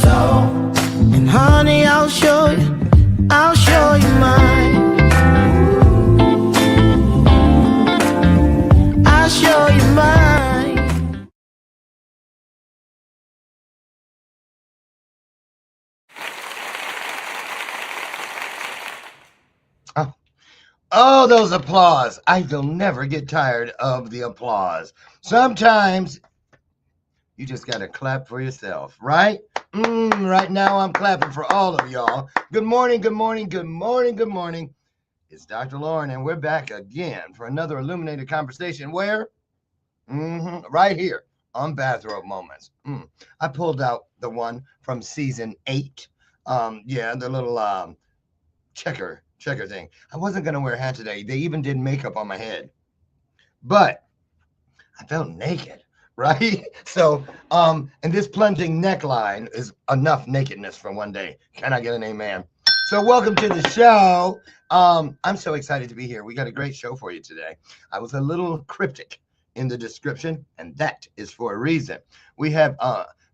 soul. And honey, I'll show you mine. I'll show you mine. Oh, those applause. I will never get tired of the applause. Sometimes you just got to clap for yourself, right? Right now I'm clapping for all of y'all. Good morning, good morning, good morning, good morning. It's Dr. Lauren, and we're back again for another illuminated conversation where? Right here on Bathrobe Moments. I pulled out the one from season 8. The little checker thing. I wasn't going to wear a hat today. They even did makeup on my head. But I felt naked. Right? So, and this plunging neckline is enough nakedness for one day. Can I get an amen? So welcome to the show. I'm so excited to be here. We got a great show for you today. I was a little cryptic in the description, and that is for a reason. We have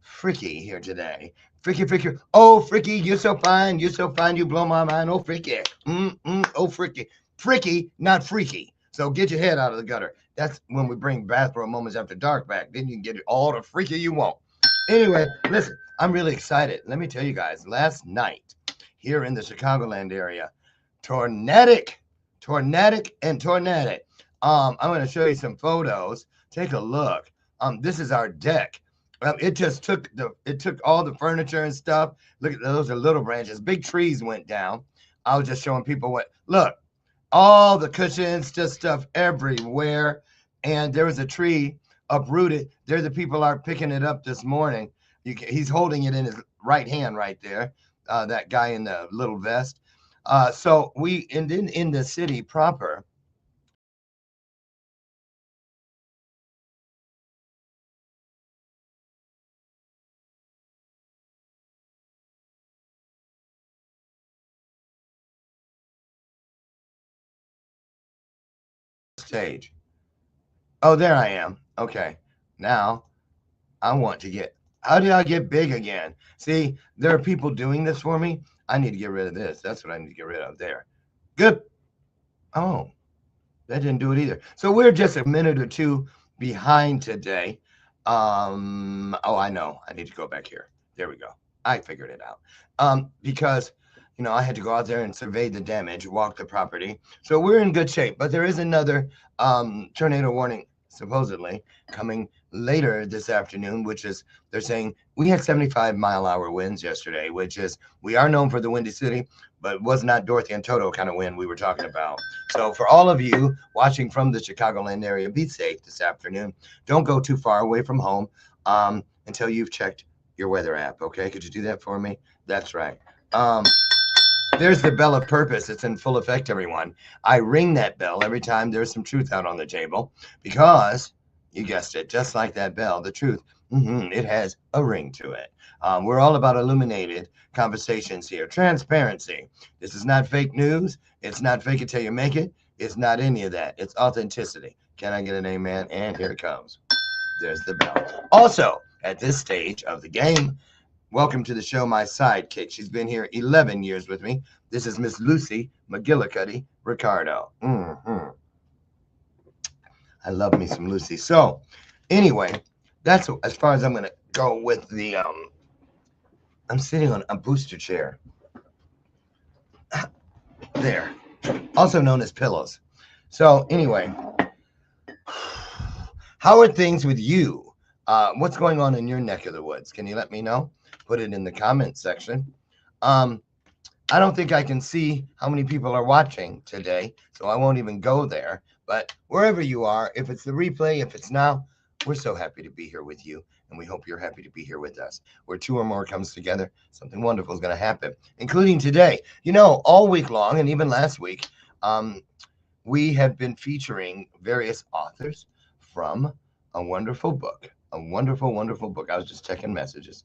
Fricky here today. Fricky. Oh, Fricky, you're so fine. You're so fine. You blow my mind. Oh, Fricky. Oh, Fricky. Fricky, not freaky. So get your head out of the gutter. That's when we bring Bathrobe Moments After Dark back. Then you can get it all the freaky you want. Anyway, listen, I'm really excited. Let me tell you guys, last night here in the Chicagoland area, tornadic. I'm going to show you some photos. Take a look. This is our deck. It just took all the furniture and stuff. Look at those are little branches. Big trees went down. I was just showing people look. All the cushions, just stuff everywhere. And there was a tree uprooted. There the people are picking it up this morning. He's holding it in his right hand right there, that guy in the little vest. So in the city proper, stage. Oh, there I am. Okay. Now I want to get, how do I get big again? See, there are people doing this for me. I need to get rid of this. That's what I need to get rid of there. Good. Oh, that didn't do it either. So we're just a minute or two behind today. Oh, I know. I need to go back here. There we go. I figured it out. Because I had to go out there and survey the damage, walk the property. So we're in good shape. But there is another tornado warning supposedly coming later this afternoon, which is they're saying we had 75-mile-hour winds yesterday, which is we are known for the Windy City, but it was not Dorothy and Toto kind of wind we were talking about. So for all of you watching from the Chicagoland area, be safe this afternoon. Don't go too far away from home until you've checked your weather app. Okay, could you do that for me? That's right. There's the bell of purpose. It's in full effect, everyone. I ring that bell every time there's some truth out on the table because, you guessed it, just like that bell, the truth, it has a ring to it. We're all about illuminated conversations here. Transparency. This is not fake news. It's not fake it till you make it. It's not any of that. It's authenticity. Can I get an amen? And here it comes. There's the bell. Also, at this stage of the game, welcome to the show, my sidekick. She's been here 11 years with me. This is Miss Lucy McGillicuddy Ricardo. I love me some Lucy. So, anyway, that's as far as I'm going to go with the, I'm sitting on a booster chair. There. Also known as pillows. So, anyway, how are things with you? What's going on in your neck of the woods? Can you let me know? Put it in the comment section. I don't think I can see how many people are watching today, so I won't even go there. But wherever you are, if it's the replay, if it's now, we're so happy to be here with you, and we hope you're happy to be here with us. Where two or more comes together, something wonderful is going to happen, including today. All week long, and even last week, we have been featuring various authors from a wonderful book, a wonderful, wonderful book. I was just checking messages.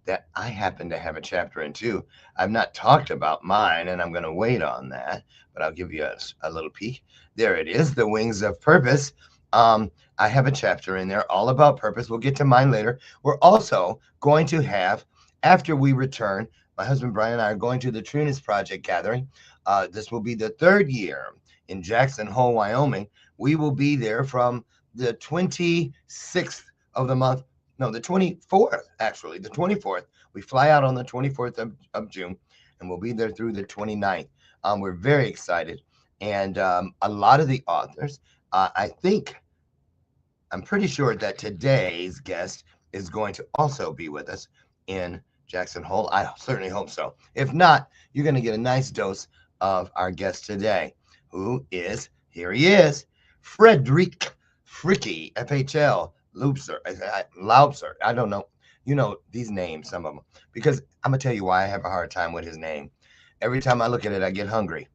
That I happen to have a chapter in too. I've not talked about mine, and I'm going to wait on that, but I'll give you a little peek. There it is, The Wings of Purpose. I have a chapter in there all about purpose. We'll get to mine later. We're also going to have, after we return, my husband Brian and I are going to the Trueness Project gathering. This will be the third year in Jackson Hole, Wyoming. We will be there from the 26th of the month. No, the 24th, actually, the 24th. We fly out on the 24th of June, and we'll be there through the 29th. We're very excited. And a lot of the authors, I'm pretty sure that today's guest is going to also be with us in Jackson Hole. I certainly hope so. If not, you're going to get a nice dose of our guest today, who is, here he is, Frederick Fricky, FHL, Laubser. I don't know. You know these names, some of them, because I'm going to tell you why I have a hard time with his name. Every time I look at it, I get hungry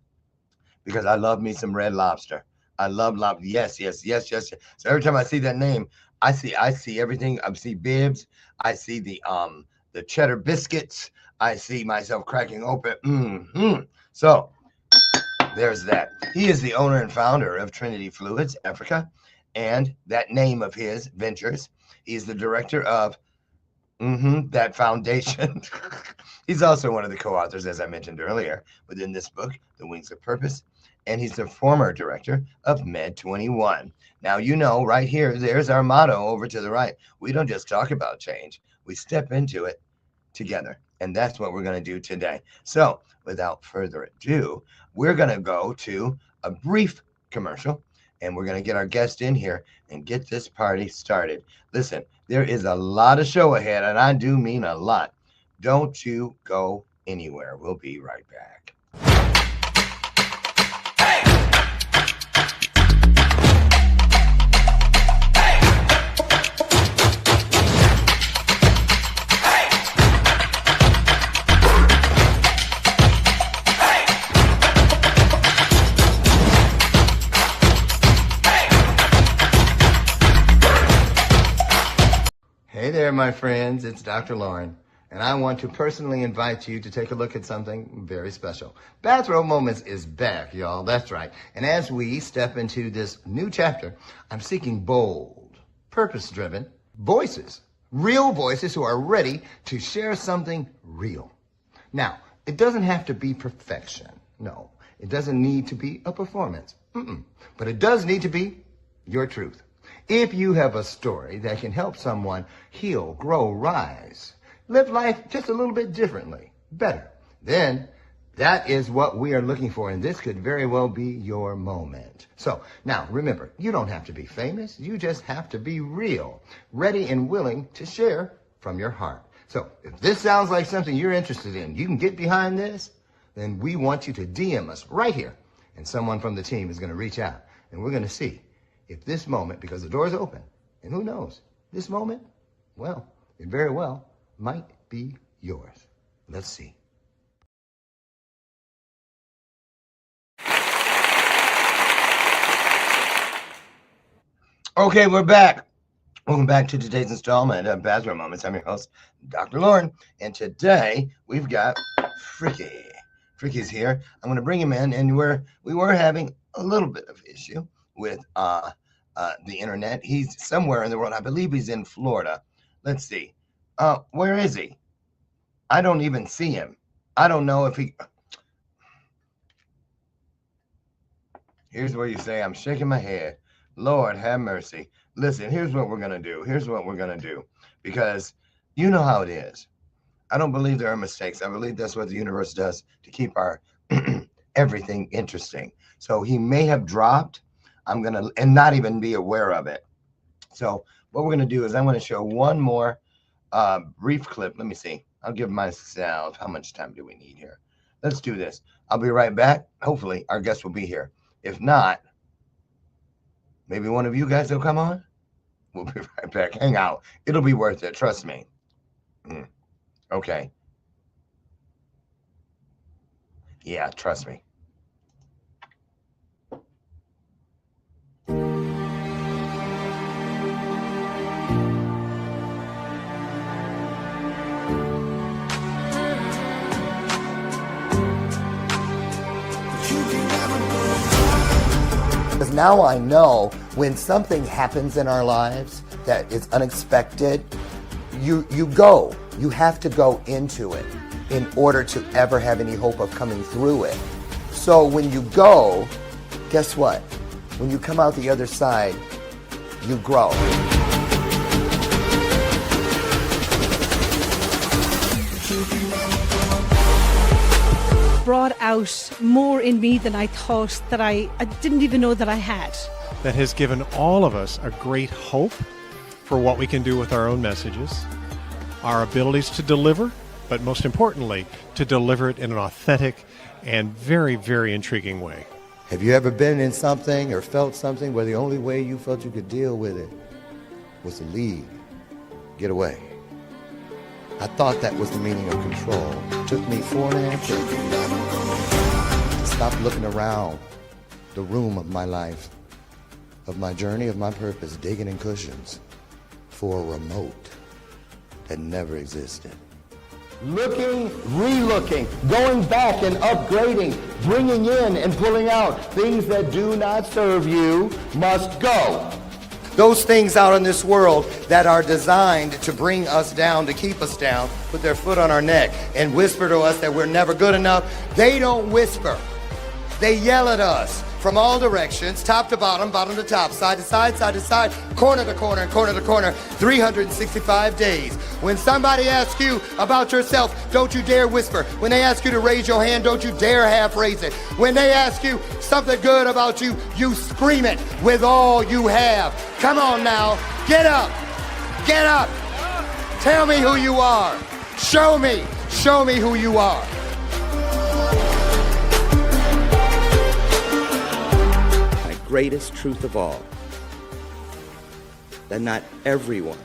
because I love me some Red Lobster. I love lobster. Yes. So every time I see that name, I see everything. I see bibs. I see the cheddar biscuits. I see myself cracking open. So there's that. He is the owner and founder of Trinity Fluids Africa, and that name of his ventures. He's the director of that foundation. He's also one of the co-authors, as I mentioned earlier, within this book, The Wings of Purpose. And he's the former director of Med 21. Now, you know, right here, there's our motto over to the right. We don't just talk about change. We step into it together. And that's what we're going to do today. So without further ado, we're going to go to a brief commercial, and we're going to get our guest in here and get this party started. Listen, there is a lot of show ahead, and I do mean a lot. Don't you go anywhere. We'll be right back. Hey there, my friends. It's Dr. Lauren, and I want to personally invite you to take a look at something very special. Bathrobe Moments is back, y'all. That's right. And as we step into this new chapter, I'm seeking bold, purpose-driven voices, real voices who are ready to share something real. Now, it doesn't have to be perfection. No, it doesn't need to be a performance. But it does need to be your truth. If you have a story that can help someone heal, grow, rise, live life just a little bit differently, better, then that is what we are looking for, and this could very well be your moment. So now remember, you don't have to be famous. You just have to be real, ready and willing to share from your heart. So if this sounds like something you're interested in, you can get behind this, then we want you to DM us right here, and someone from the team is going to reach out, and we're going to see if this moment, because the door is open, and who knows, this moment, well, it very well might be yours. Let's see. Okay, we're back. Welcome back to today's installment of Bathrobe Moments. I'm your host, Dr. Lauren, and today we've got Fricky. Fricky's here. I'm going to bring him in, and we were having a little bit of issue with the internet. He's somewhere in the world. I believe he's in Florida. Let's see. Where is he? I don't even see him. I don't know if he... Here's where you say, I'm shaking my head. Lord, have mercy. Listen, here's what we're going to do. Here's what we're going to do. Because you know how it is. I don't believe there are mistakes. I believe that's what the universe does to keep our everything interesting. So he may have dropped. I'm going to, and not even be aware of it. So what we're going to do is I'm going to show one more brief clip. Let me see. I'll give myself, how much time do we need here? Let's do this. I'll be right back. Hopefully our guest will be here. If not, maybe one of you guys will come on. We'll be right back. Hang out. It'll be worth it. Trust me. Okay. Yeah, trust me. now I know when something happens in our lives that is unexpected, you have to go into it in order to ever have any hope of coming through it. So when you go, guess what? When you come out the other side, you grow. Brought out more in me than I thought that I didn't even know that I had. That has given all of us a great hope for what we can do with our own messages, our abilities to deliver, but most importantly, to deliver it in an authentic and very, very intriguing way. Have you ever been in something or felt something where the only way you felt you could deal with it was to leave, get away? I thought that was the meaning of control. It took me 4.5 years to stop looking around the room of my life, of my journey, of my purpose, digging in cushions for a remote that never existed. Looking, re-looking, going back and upgrading, bringing in and pulling out things that do not serve you must go. Those things out in this world that are designed to bring us down, to keep us down, put their foot on our neck and whisper to us that we're never good enough, they don't whisper. They yell at us from all directions, top to bottom, bottom to top, side to side, side to side, corner to corner, and corner to corner, 365 days. When somebody asks you about yourself, don't you dare whisper. When they ask you to raise your hand, don't you dare half raise it. When they ask you something good about you, you scream it with all you have. Come on now, get up, get up. Tell me who you are. Show me who you are. Greatest truth of all, that not everyone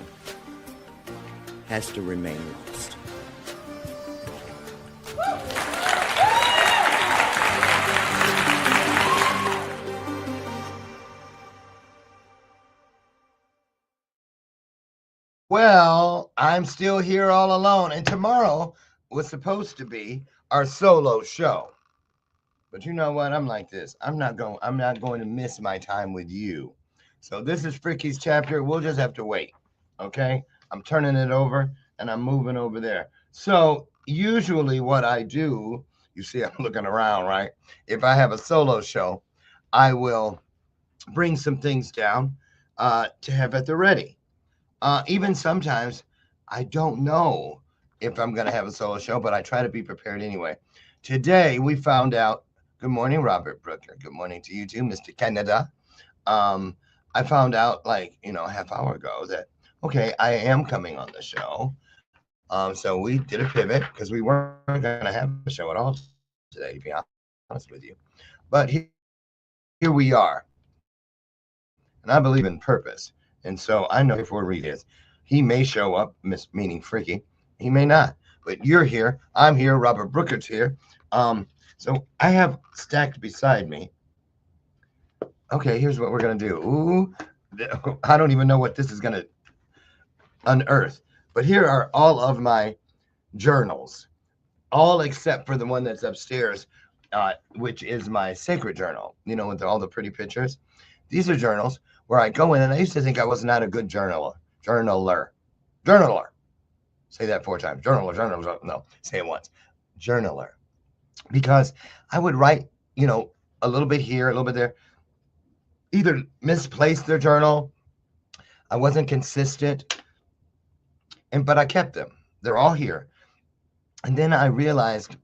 has to remain lost. Well, I'm still here all alone, and tomorrow was supposed to be our solo show. But you know what? I'm like this. I'm not going to miss my time with you. So this is Fricky's chapter. We'll just have to wait. Okay? I'm turning it over and I'm moving over there. So usually what I do, you see I'm looking around, right? If I have a solo show, I will bring some things down to have at the ready. Even sometimes I don't know if I'm going to have a solo show, but I try to be prepared anyway. Today we found out. Good morning, Robert Brooker. Good morning to you too, Mr. Canada. I found out like, a half hour ago that, okay, I am coming on the show. So we did a pivot because we weren't going to have a show at all today, to be honest with you. But here we are. And I believe in purpose. And so I know for a reason. He may show up, meaning Fricky. He may not. But you're here. I'm here. Robert Brooker's here. So I have stacked beside me. Okay, here's what we're going to do. Ooh, I don't even know what this is going to unearth. But here are all of my journals, all except for the one that's upstairs, which is my sacred journal, with all the pretty pictures. These are journals where I go in, and I used to think I was not a good journaler. Say that 4 times. Journaler. No, say it once. Journaler. Because I would write, a little bit here, a little bit there, either misplace the journal. I wasn't consistent, but I kept them. They're all here. And then I realized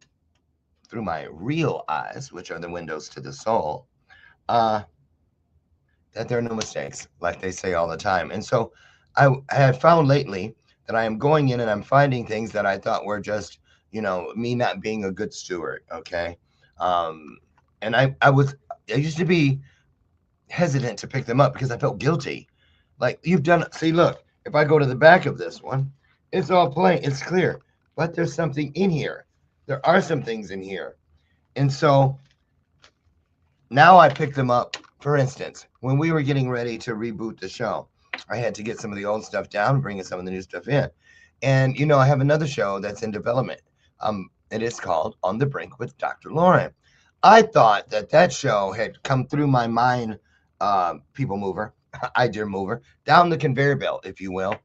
through my real eyes, which are the windows to the soul, that there are no mistakes, like they say all the time. And so I had found lately that I am going in and I'm finding things that I thought were just, me not being a good steward. Okay. And I used to be hesitant to pick them up because I felt guilty. Like see, look, if I go to the back of this one, it's all plain, it's clear, but there's something in here. There are some things in here. And so now I pick them up. For instance, when we were getting ready to reboot the show, I had to get some of the old stuff down, bringing some of the new stuff in. And, I have another show that's in development. It is called On the Brink with Dr. Lauren. I thought that show had come through my mind people mover, idea mover, down the conveyor belt, if you will,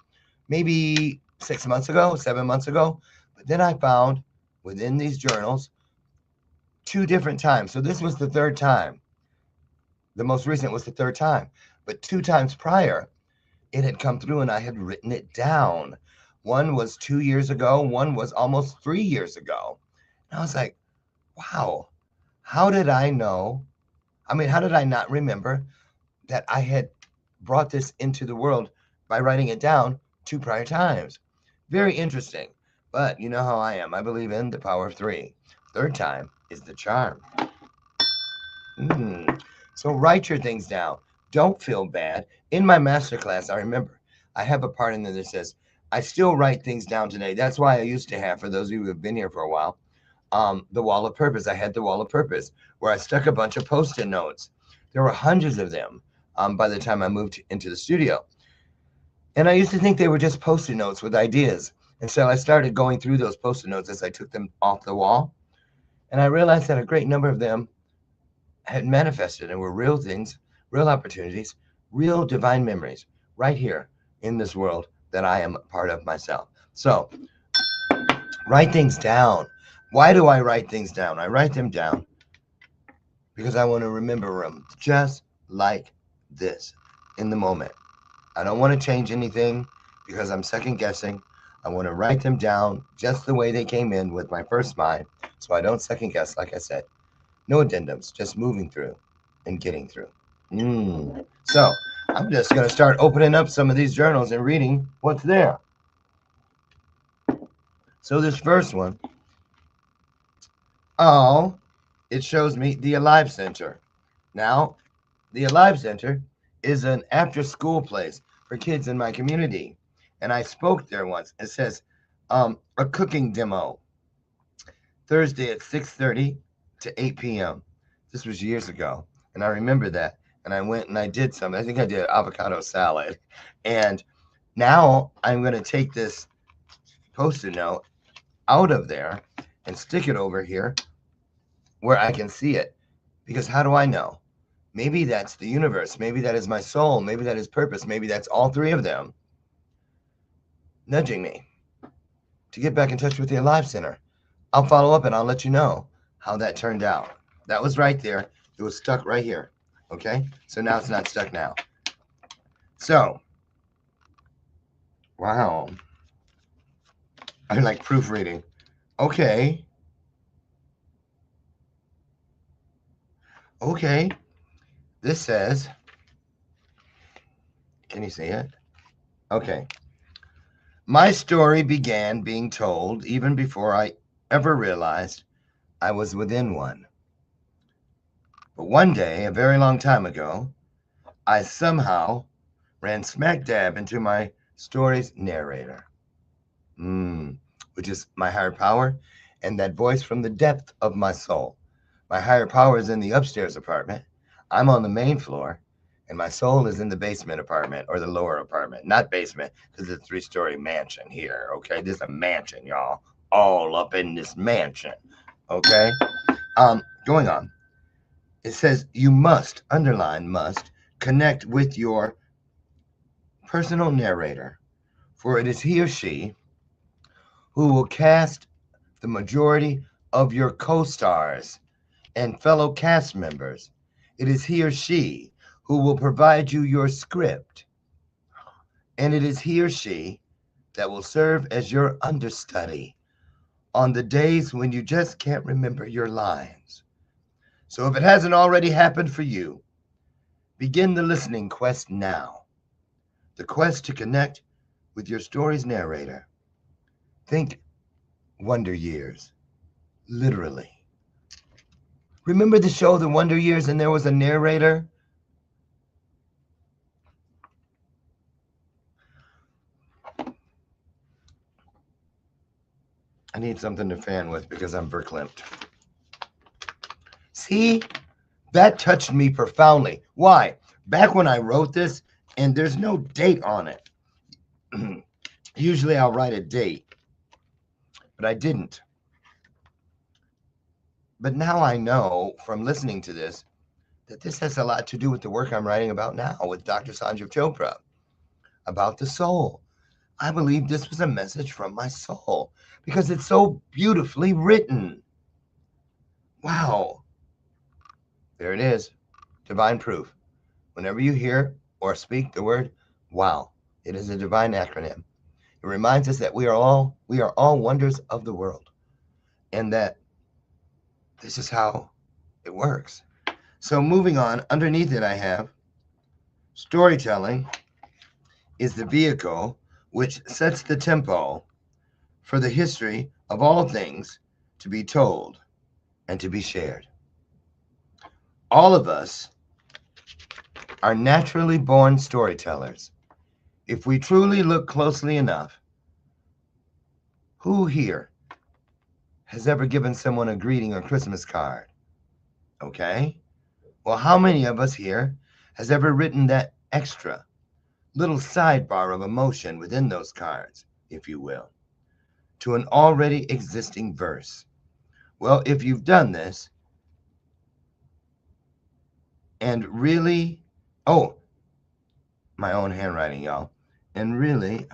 maybe 6 months ago, 7 months ago. But then I found within these journals 2 different times. So this was the third time. The most recent was the third time. But 2 times prior, it had come through and I had written it down. One was 2 years ago, one was almost 3 years ago. And I was like, wow, how did I know? I mean, how did I not remember that I had brought this into the world by writing it down 2 prior times? Very interesting. But you know how I am. I believe in the power of 3. Third time is the charm. So write your things down. Don't feel bad. In my masterclass, I remember I have a part in there that says, I still write things down today. That's why I used to have, for those of you who have been here for a while, the wall of purpose. I had the wall of purpose where I stuck a bunch of Post-it notes. There were hundreds of them by the time I moved into the studio. And I used to think they were just Post-it notes with ideas. And so I started going through those Post-it notes as I took them off the wall. And I realized that a great number of them had manifested and were real things, real opportunities, real divine memories right here in this world that I am a part of myself. So write things down. Why do I write things down? I write them down because I want to remember them just like this in the moment. I don't want to change anything because I'm second guessing. I want to write them down just the way they came in with my first mind so I don't second guess, like I said. No addendums, just moving through and getting through. So I'm just going to start opening up some of these journals and reading what's there. So this first one, it shows me the Alive Center. Now, the Alive Center is an after-school place for kids in my community. And I spoke there once. It says a cooking demo, Thursday at 6:30 to 8 p.m. This was years ago. And I remember that. And I went and I did some. I think I did avocado salad. And now I'm going to take this Post-it note out of there and stick it over here where I can see it. Because how do I know? Maybe that's the universe. Maybe that is my soul. Maybe that is purpose. Maybe that's all 3 of them nudging me to get back in touch with the Alive Center. I'll follow up and I'll let you know how that turned out. That was right there. It was stuck right here. Okay? So now it's not stuck now. So, wow. I like proofreading. Okay. Okay. This says, can you see it? Okay. My story began being told even before I ever realized I was within one. But one day, a very long time ago, I somehow ran smack dab into my story's narrator, which is my higher power and that voice from the depth of my soul. My higher power is in the upstairs apartment. I'm on the main floor, and my soul is in the basement apartment or the lower apartment. Not basement, because it's a 3-story mansion here, okay? This is a mansion, y'all. All up in this mansion, okay? Going on. It says you must, underline must, connect with your personal narrator, for it is he or she who will cast the majority of your co-stars and fellow cast members. It is he or she who will provide you your script. And it is he or she that will serve as your understudy on the days when you just can't remember your lines. So if it hasn't already happened for you, begin the listening quest now. The quest to connect with your story's narrator. Think Wonder Years, literally. Remember the show The Wonder Years and there was a narrator? I need something to fan with because I'm verklempt. See, that touched me profoundly. Why? Back when I wrote this, and there's no date on it. Usually I'll write a date, but I didn't. But now I know from listening to this that this has a lot to do with the work I'm writing about now with Dr. Sanjeev Chopra about the soul. I believe this was a message from my soul because it's so beautifully written. Wow. There it is. Divine proof. Whenever you hear or speak the word wow, it is a divine acronym. It reminds us that we are all wonders of the world, and that this is how it works. So moving on, underneath it I have storytelling is the vehicle which sets the tempo for the history of all things to be told and to be shared. All of us are naturally born storytellers. If we truly look closely enough, who here has ever given someone a greeting or Christmas card? Okay. Well, how many of us here has ever written that extra little sidebar of emotion within those cards, if you will, to an already existing verse? Well, if you've done this and really, oh, my own handwriting, y'all, and really,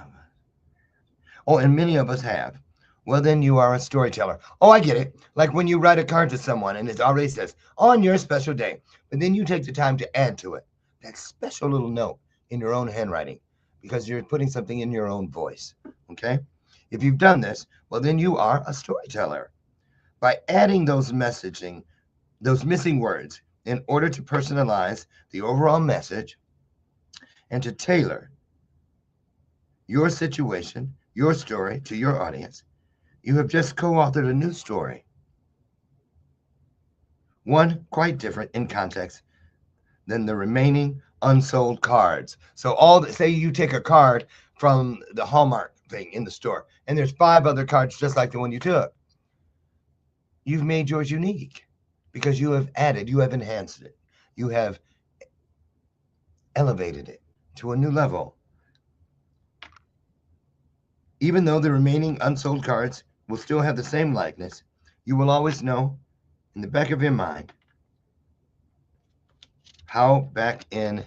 oh, and many of us have. Well, then you are a storyteller. Oh, I get it. Like when you write a card to someone and it already says, on your special day, but then you take the time to add to it that special little note in your own handwriting because you're putting something in your own voice. Okay? If you've done this, well, then you are a storyteller. By adding those messing words in order to personalize the overall message and to tailor your situation, your story to your audience, you have just co-authored a new story. One quite different in context than the remaining unsold cards. So say you take a card from the Hallmark thing in the store, and there's 5 other cards just like the one you took. You've made yours unique because you have added, you have enhanced it, you have elevated it to a new level. Even though the remaining unsold cards will still have the same likeness, you will always know in the back of your mind how back in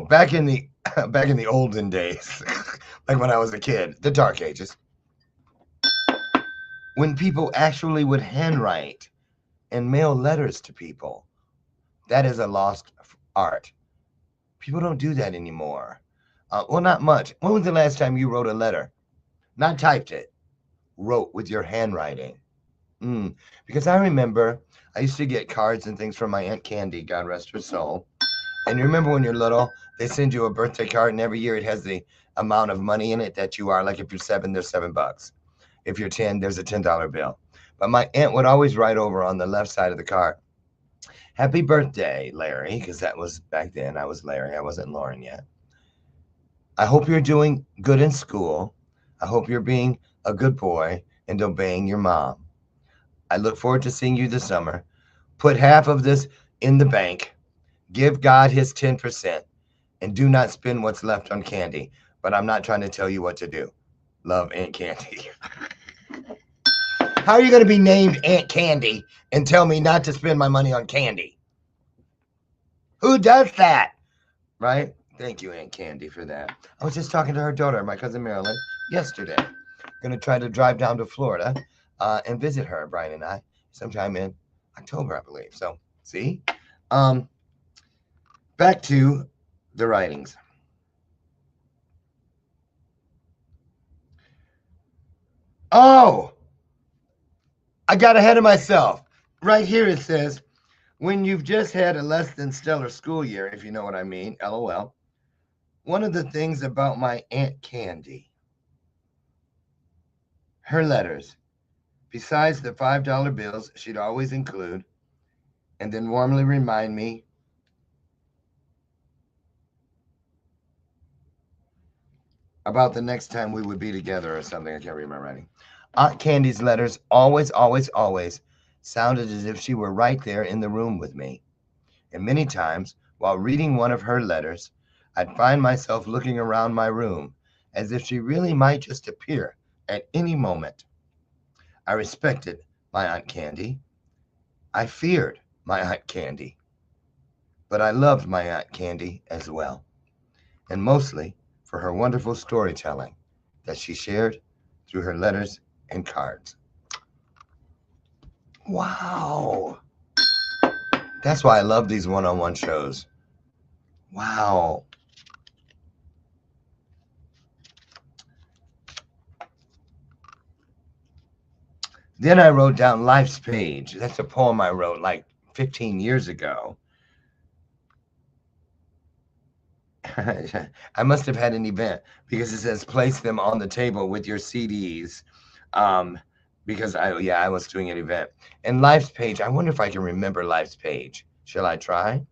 back in the olden days, like when I was a kid, the dark ages, when people actually would handwrite and mail letters to people. That is a lost art. People don't do that anymore. Well, not much. When was the last time you wrote a letter? Not typed it, wrote with your handwriting. Because I remember I used to get cards and things from my Aunt Candy, God rest her soul. And you remember when you're little, they send you a birthday card, and every year it has the amount of money in it that you are. Like if you're 7, there's $7. If you're 10, there's a $10 bill. But my aunt would always write over on the left side of the card, "Happy birthday, Larry," because that was back then. I was Larry. I wasn't Lauren yet. "I hope you're doing good in school. I hope you're being a good boy and obeying your mom. I look forward to seeing you this summer. Put half of this in the bank. Give God his 10%, and do not spend what's left on candy. But I'm not trying to tell you what to do. Love, Aunt Candy." How are you going to be named Aunt Candy and tell me not to spend my money on candy? Who does that? Right? Thank you, Aunt Candy, for that. I was just talking to her daughter, my cousin Marilyn, yesterday. Going to try to drive down to Florida and visit her, Brian and I, sometime in October, I believe. So, see? Back to the writings. Oh! I got ahead of myself. Right here it says, when you've just had a less than stellar school year, if you know what I mean, LOL. One of the things about my Aunt Candy, her letters, besides the $5 bills she'd always include, and then warmly remind me about the next time we would be together or something. I can't read my writing. Aunt Candy's letters always, always, always sounded as if she were right there in the room with me. And many times, while reading one of her letters, I'd find myself looking around my room as if she really might just appear at any moment. I respected my Aunt Candy. I feared my Aunt Candy, but I loved my Aunt Candy as well, and mostly for her wonderful storytelling that she shared through her letters and cards. Wow. That's why I love these one-on-one shows. Wow. Then I wrote down Life's Page. That's a poem I wrote like 15 years ago. I must have had an event because it says place them on the table with your CDs. Um, because I was doing an event. And Life's Page, I wonder if I can remember Life's Page. Shall I try?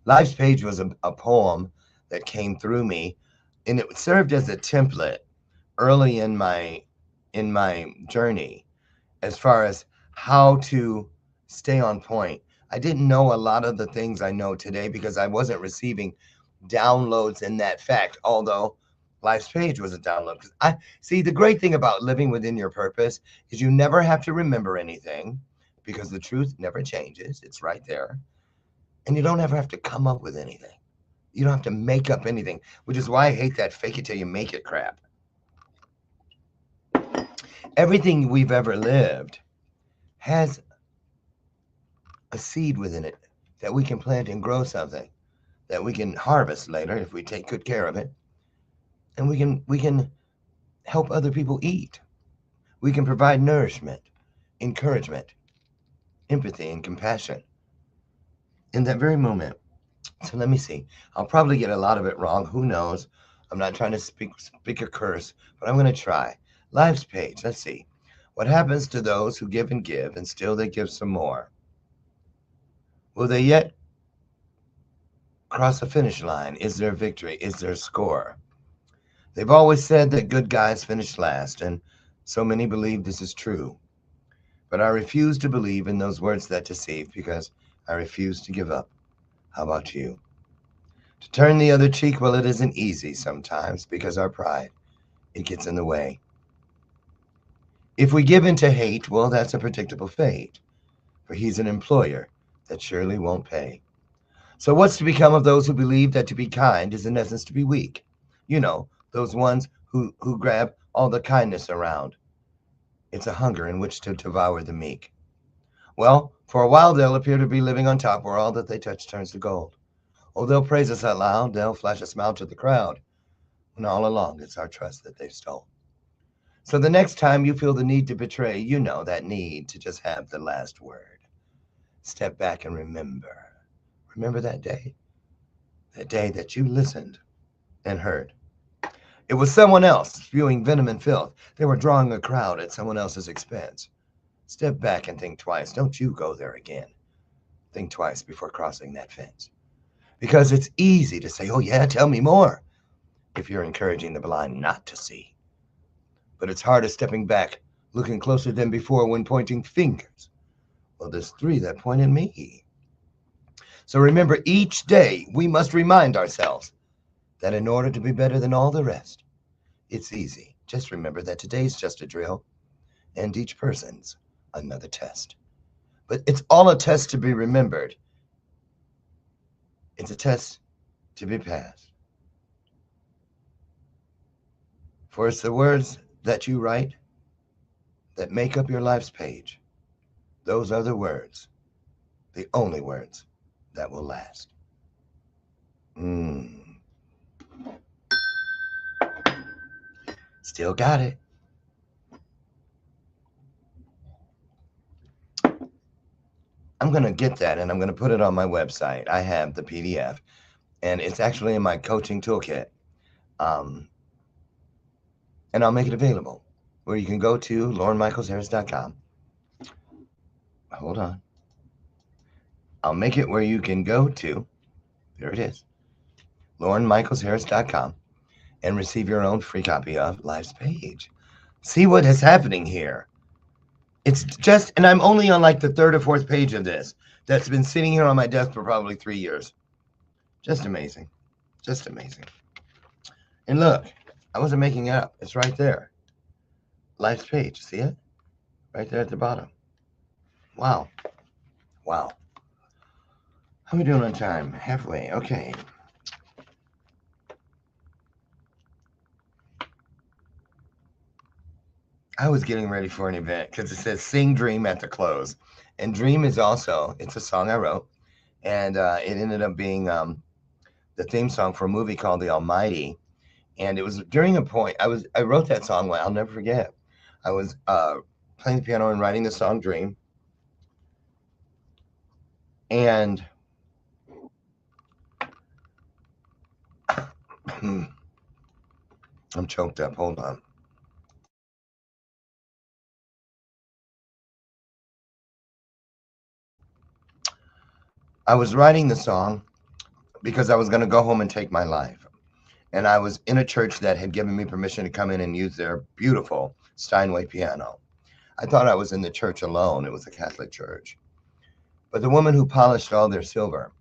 Life's Page was a poem that came through me, and it served as a template early in my journey as far as how to stay on point. I didn't know a lot of the things I know today because I wasn't receiving downloads in that fact, although Life's Page was a download. Because I see, the great thing about living within your purpose is you never have to remember anything because the truth never changes. It's right there. And you don't ever have to come up with anything. You don't have to make up anything, which is why I hate that fake it till you make it crap. Everything we've ever lived has a seed within it that we can plant and grow something that we can harvest later if we take good care of it. And we can help other people eat. We can provide nourishment, encouragement, empathy, and compassion in that very moment. So let me see. I'll probably get a lot of it wrong. Who knows? I'm not trying to speak a curse, but I'm going to try. Life's Page. Let's see. What happens to those who give, and still they give some more? Will they yet cross the finish line? Is there victory? Is there score? They've always said that good guys finish last, and so many believe this is true. But I refuse to believe in those words that deceive because I refuse to give up. How about you? To turn the other cheek, well, it isn't easy sometimes because our pride, it gets in the way. If we give in to hate, well, that's a predictable fate, for he's an employer that surely won't pay. So what's to become of those who believe that to be kind is in essence to be weak? You know, those ones who grab all the kindness around. It's a hunger in which to devour the meek. Well, for a while they'll appear to be living on top where all that they touch turns to gold. Oh, they'll praise us out loud, they'll flash a smile to the crowd, when all along it's our trust that they've stole. So the next time you feel the need to betray, you know that need to just have the last word. Step back and remember. Remember that day that you listened and heard. It was someone else spewing venom and filth. They were drawing a crowd at someone else's expense. Step back and think twice. Don't you go there again. Think twice before crossing that fence. Because it's easy to say, oh yeah, tell me more, if you're encouraging the blind not to see. But it's harder stepping back, looking closer than before when pointing fingers. Well, there's 3 that point at me. So remember, each day we must remind ourselves that in order to be better than all the rest, it's easy. Just remember that today's just a drill, and each person's another test. But it's all a test to be remembered. It's a test to be passed. For it's the words that you write that make up your life's page. Those are the words, the only words that will last. Still got it. I'm going to get that and I'm going to put it on my website. I have the PDF and it's actually in my coaching toolkit. And I'll make it available where you can go to LorneMichaelsHarris.com. Hold on. I'll make it where you can go to, there it is, LorneMichaelsHarris.com and receive your own free copy of Life's Page. See what is happening here. It's just, and I'm only on like the 3rd or 4th page of this. That's been sitting here on my desk for probably 3 years. Just amazing. Just amazing. And look, I wasn't making it up. It's right there. Life's Page. See it? Right there at the bottom. Wow. Wow. How are we doing on time? Halfway. Okay. I was getting ready for an event because it says "Sing Dream" at the close, and "Dream" is also it's a song I wrote, and it ended up being the theme song for a movie called The Almighty. And it was during a point I wrote that song. Well, I'll never forget. I was playing the piano and writing the song "Dream," and I'm choked up. Hold on. I was writing the song because I was going to go home and take my life. And I was in a church that had given me permission to come in and use their beautiful Steinway piano. I thought I was in the church alone. It was a Catholic church. But the woman who polished all their silver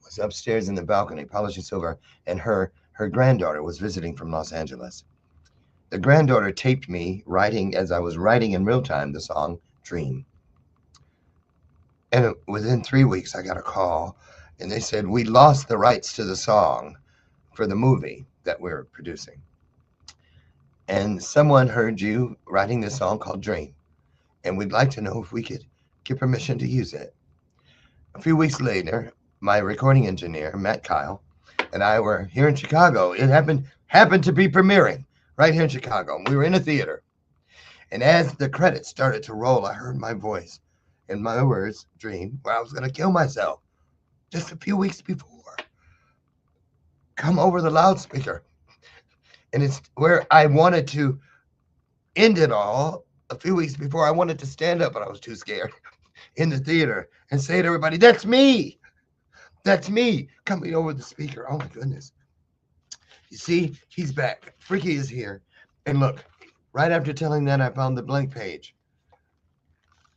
was upstairs in the balcony polishing silver, and her granddaughter was visiting from Los Angeles. The granddaughter taped me writing as I was writing in real time the song Dream. And within 3 weeks, I got a call, and they said, "We lost the rights to the song for the movie that we're producing. And someone heard you writing this song called Dream, and we'd like to know if we could get permission to use it." A few weeks later, my recording engineer, Matt Kyle, and I were here in Chicago. It happened to be premiering right here in Chicago. We were in a theater. And as the credits started to roll, I heard my voice and my words, Dream, where I was going to kill myself just a few weeks before, come over the loudspeaker. And it's where I wanted to end it all. A few weeks before, I wanted to stand up, but I was too scared in the theater and say to everybody, "That's me. That's me," coming over the speaker. Oh my goodness. You see, he's back. Freaky is here. And look, right after telling that, I found the blank page.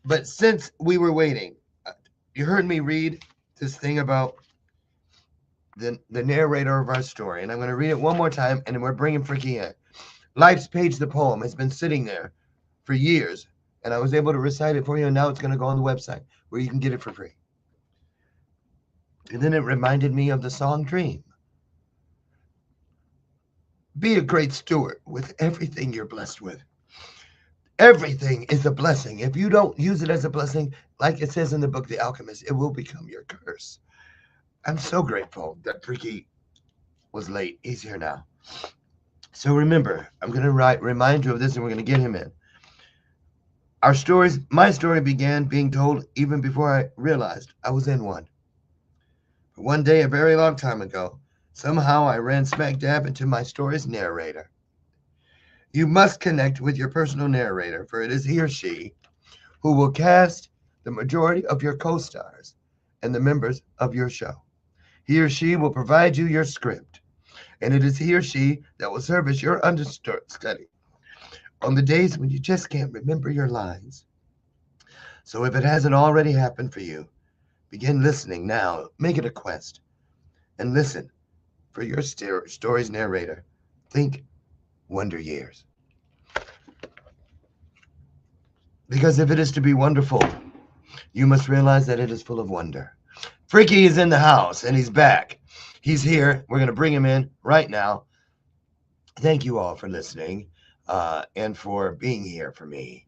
But since we were waiting, you heard me read this thing about the narrator of our story. And I'm going to read it one more time, and then we're bringing Freaky in. Life's Page, the poem, has been sitting there for years, and I was able to recite it for you, and now it's going to go on the website where you can get it for free. And then it reminded me of the song Dream. Be a great steward with everything you're blessed with. Everything is a blessing. If you don't use it as a blessing, like it says in the book The Alchemist, it will become your curse. I'm so grateful that Freaky was late. He's here now. So remember, I'm going to remind you of this, and we're going to get him in. My story began being told even before I realized I was in one. But one day, a very long time ago, somehow I ran smack dab into my story's narrator. You must connect with your personal narrator, for it is he or she who will cast the majority of your co-stars and the members of your show. He or she will provide you your script, and it is he or she that will serve as your understudy on the days when you just can't remember your lines. So if it hasn't already happened for you, begin listening now. Make it a quest and listen for your story's narrator. Think Wonder Years. Because if it is to be wonderful, you must realize that it is full of wonder. Freaky is in the house, and he's back. He's here. We're going to bring him in right now. Thank you all for listening and for being here for me.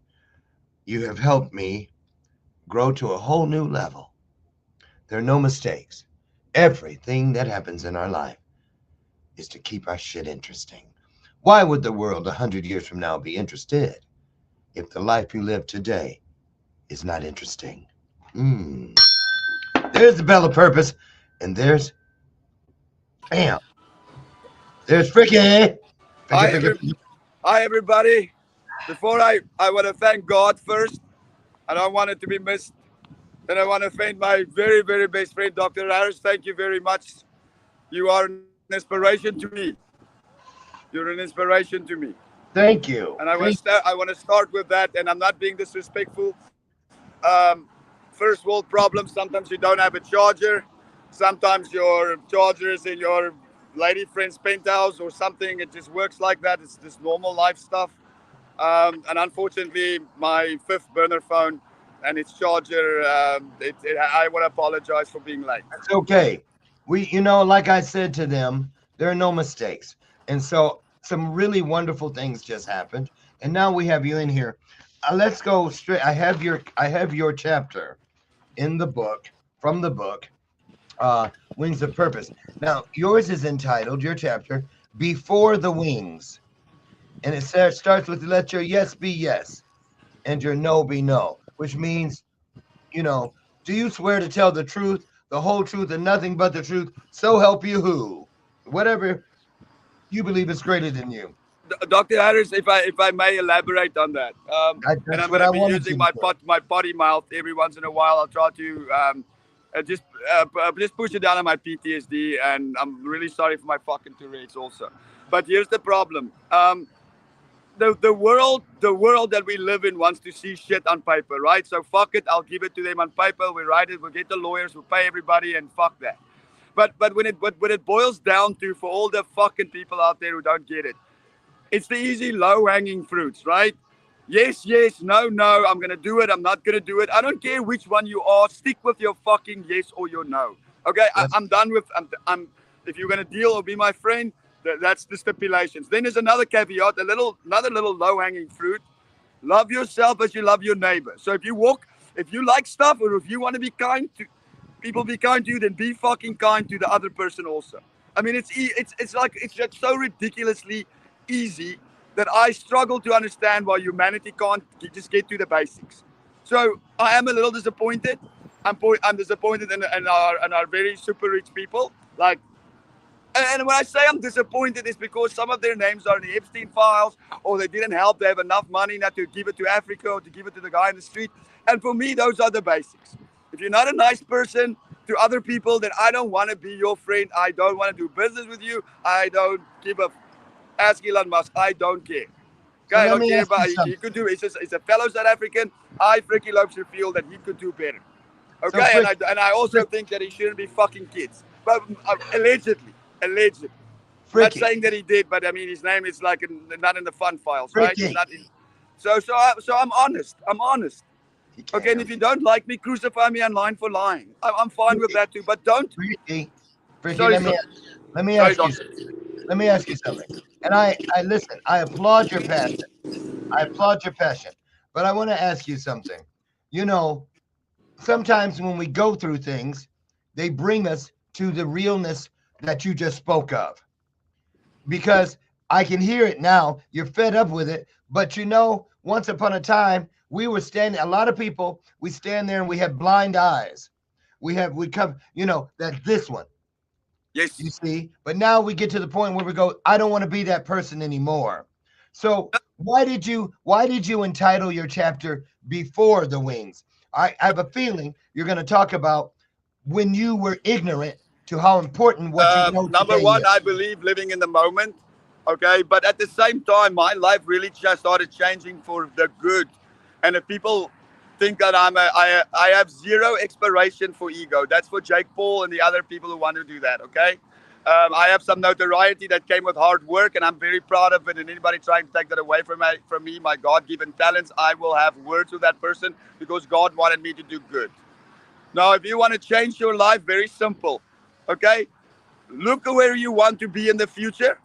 You have helped me grow to a whole new level. There are no mistakes. Everything that happens in our life is to keep our shit interesting. Why would the world 100 years from now be interested if the life you live today is not interesting? There's the bell of purpose, and there's, bam, there's Freaky. Hi, everybody. Before I want to thank God first. I don't want it to be missed. Then I want to thank my very, very best friend, Dr. Harris. Thank you very much. You are an inspiration to me. You're an inspiration to me. Thank you. And I want to start with that, and I'm not being disrespectful. First world problems. Sometimes you don't have a charger. Sometimes your charger is in your lady friend's penthouse or something. It just works like that. It's just normal life stuff. And unfortunately, my fifth burner phone and its charger. I want to apologize for being late. It's okay. Like I said to them, there are no mistakes. And so some really wonderful things just happened. And now we have you in here. Let's go straight. I have your chapter in the book, from the book, Wings of Purpose. Now, yours is entitled, your chapter, Before the Wings. And it starts with let your yes be yes and your no be no, which means, do you swear to tell the truth, the whole truth, and nothing but the truth? So help you who? Whatever you believe is greater than you. Dr. Harris, if I may elaborate on that, and That's I'm what going to I be wanted you using to my do. potty mouth every once in a while. I'll try to just push it down on my PTSD, and I'm really sorry for my fucking Tourette's also. But here's the problem. The world that we live in wants to see shit on paper, right? So fuck it, I'll give it to them on paper. We write it, we get the lawyers, we pay everybody, and fuck that. But when it boils down to, for all the fucking people out there who don't get it, it's the easy low hanging fruits, right? Yes, yes, no, no. I'm gonna do it. I'm not gonna do it. I don't care which one you are. Stick with your fucking yes or your no. Okay, Yes. I'm done with. I'm. If you're gonna deal or be my friend, that's the stipulations. Then there's another caveat, another little low hanging fruit. Love yourself as you love your neighbor. So if you like stuff, or if you want to be kind to people, be kind to you, then be fucking kind to the other person also. I mean, it's just so ridiculously easy that I struggle to understand why humanity can't just get to the basics. So I am a little disappointed. I'm disappointed in our very super rich people. Like, and when I say I'm disappointed, it's because some of their names are in the Epstein files, or they didn't help. They have enough money not to give it to Africa or to give it to the guy in the street. And for me, those are the basics. If you're not a nice person to other people, then I don't want to be your friend. I don't want to do business with you. I don't give a ask Elon Musk. I don't care. So Okay, I let don't me care ask you about. He something. could do. He's a fellow South African. I freaking love to feel that he could do better. So Okay, and frick, I also frick, think that he shouldn't be fucking kids. But allegedly. Not fricky, saying that he did, but I mean his name is like not in the fun files, right? It's fricky. not in. So I'm honest. I'm honest. You Okay, and can't. if you don't like me, crucify me online for lying. I'm fine with Fricky, that too. But don't. fricky, fricky. Sorry, Let me so, let me sorry, ask you. doctor. Let me ask you something. And I listen. I applaud your passion. I applaud your passion. But I want to ask you something. You know, sometimes when we go through things, they bring us to the realness that you just spoke of. Because I can hear it now. You're fed up with it. But once upon a time, we were standing, a lot of people, we stand there and we have blind eyes. We come, that this one, you Yes. see. But now we get to the point where we go, I don't want to be that person anymore. So why did you entitle your chapter Before the Wings? I have a feeling you're going to talk about when you were ignorant to how important what you know Number today one, I is. believe living in the moment. Okay, but at the same time, my life really just started changing for the good. And if people think that I have zero expiration for ego, that's for Jake Paul and the other people who want to do that. Okay, I have some notoriety that came with hard work, and I'm very proud of it. And anybody trying to take that away from me, my God-given talents, I will have words with that person because God wanted me to do good. Now, if you want to change your life, very simple. Okay, look where you want to be in the future.